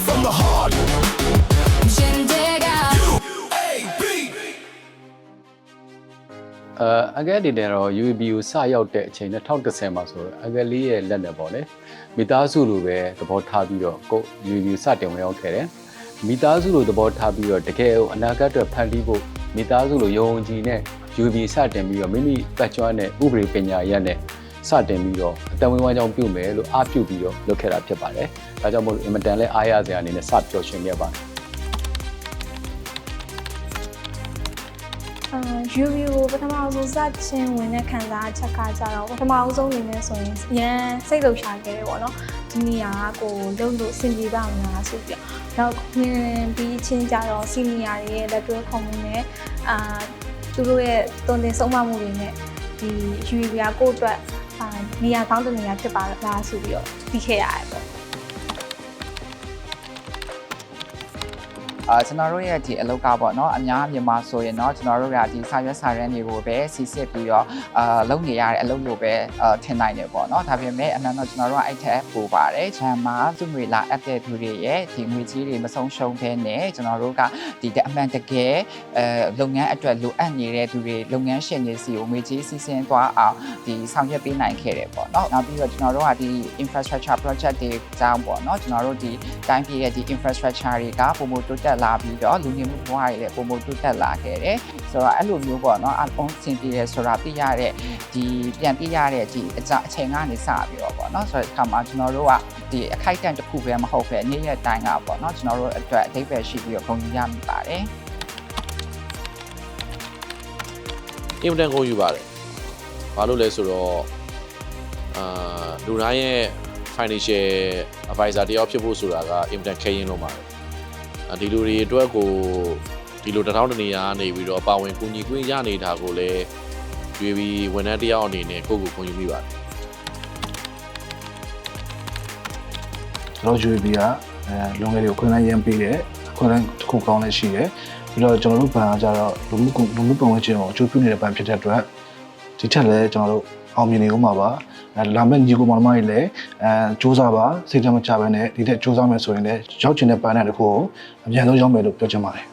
From the heart. Again ဒီတဲ့တော့ UAB ကိုစရောက်တဲ့အချိန်2010မှာဆိုတော့အကယ်လေးရဲ့လက်နဲ့ပေါ့လေမိသားစုလိုပဲသဘောထားပြီးတော့ကို UAB စတင်ဝင်ရောက်ခဲ့တယ်မိသားစုလိုသဘောထားပြီးတော့တကယ်အနာဂတ်အတွက်ဖန်တီးဖို့မိသားစုလိုယုံကြည်နဲ့ UAB စတင်ပြီးတော့မိမိပတ်ကျွမ်းတဲ့ဥပဒေပညာရပ်နဲ့စတင်ပြီးတော့အတန်ဝင်ဝိုင်းကြောင်းပြုမယ်လို့အားပြုပြီးတော့လုပ်ခဲ့တာဖြစ်ပါတယ်ဒါကြောင့်မို့လို့အင်မတန်လဲအားရစရာအနေနဲ့စပျော်ရွှင်ခဲ့ပါတယ်UAB ကိုပထမဆုံးစချင်းဝင်တဲ့ခံစားချက်ကကြတော့ပထမဆုံးအနေနဲ့ဆိုရင်ရန်စိတ်လှုပ်ရှားခဲ့တယ်ပေါ့နော်ဒီနေရာကိုလုံးလို့အဆင်ပြေပါ့မလားဆိုပြီးတော့ဝင်ပြီးချင်းကြတော့စီနီယာတွေရဲ့လက်တွဲခုံမှုနဲ့သူတို့ရဲ့တုံတင်ဆုံးမမှုတွေနဲ့ဒီ UAB ကကိုယ့်အတွက်နေရာကောင်းတဲ့နေရာဖြစ်ပါလားဆိုပြီးတော့ပြီးခဲ့ရတယ်ပေါ့ကျွန်တော်တို့ရဲ့ဒီအလောက်ကပေါ့နော်အများမြန်မာဆိုရင်တော့ကျွန်တော်တို့ကဒီစာရွက်စာတမ်းတွေကိုပဲစီစစ်ပြီးတော့လုပ်နေရတဲ့အလုပ်လိုပဲထင်နိုင်တယ်ပေါ့နော်ဒါပေမဲ့အမှန်တော့ကျွန်တော်တို့ကအဲ့ထက်ပိုပါတယ်ခြံမှာသူ့ငွေလာအပ်တဲ့သူတွေရဲ့ဒီငွေကြီးတွေမဆုံးရှုံးဘဲနဲ့ကျွန်တော်တို့ကဒီအမှန်တကယ်လုပ်ငန်းအတွက်လိုအပ်နေတဲ့သူတွေလုပ်ငန်းရှင်တွေစီကိုငွေကြီးစီစဉ်သွားအောင်ဒီဆောင်ရွက်ပေးနိုင်ခဲ့တယ်ပေါ့နော်နောက်ပြီးတော့ကျွန်တော်တို့ကဒီ infrastructure project တွေကြောင်းပေါ့နော်ကျွန်တော်တို့ဒီတိုင်းပြည်ရဲ့ဒီ infrastructure တွေကပုံမှန်တိုးတက်လာပြီးတော့လူနေမှုဘဝတွေလည်းပုံမှန်တိုးတက်လာခဲ့တယ်ဆိုတော့အဲ့လိုမျိုးပေါ့နော်အလုံးစင်ပြည့်ဆိုတာပြရတဲ့ဒီပြန်ပြရတဲ့ဒီအချိန်ကနေစပြီးတော့ပေါ့နော်ဆိုတော့အခါမှာကျွန်တော်တို့ကဒီအခိုက်အတန့်တစ်ခုပဲမဟုတ်ပဲနေ့ရက်တိုင်းကပေါ့နော်ကျွန်တော်တို့အတွက်အဓိပ္ပာယ်ရှိပြီးတော့ဂုဏ်ယူရမိပါတယ်အင်မတန်ဂုဏ်ယူပါတယ်ဘာလို့လဲဆိုတော့လူတိုင်းရဲ့ financial advisor တယောက်ဖြစ်ဖို့ဆိုတာကအင်မတန်ခဲရင်လုံးပါတယ်ဒီလူတွေအတွက်ကိုဒီလိုတစ်ထောင်တနေရာနေပြီးတော့ပါဝင်ကူညီခွင့်ရနေတာကိုလည်းရွေးပြီးဝန်ထမ်းတယောက်အနေနဲ့ကိုယ့်ကိုခွင့်ယူမိပါတယ်ကျွန်တော် UAB ကလုံငယ်တွေကိုခွင့်လန်းရမ်းပေးတယ်ခွင့်လန်းတစ်ခုကောင်းလည်းရှိတယ်ပြီးတော့ကျွန်တော်တို့ဘဏ်ကကြတော့လူမှုပတ်ဝန်းကျင်ကိုအကျိုးပြုနေတဲ့ဘဏ်ဖြစ်တဲ့အတွက်ဒီထက်လည်းကျွန်တော်တို့အောင်မြင်နေဦးမှာပါလာမယ့်ညီကိုမောင်နှမတွေလည်းစူးစမ်းပါစိတ်ဓာတ်မချဘဲနဲ့ဒီထက်စူးစမ်းမယ်ဆိုရင်လည်းရောက်ချင်တဲ့ပန်းတဲ့တစ်ခုကိုအမြန်ဆုံးရောက်မယ်လို့ပြောချင်ပါတယ်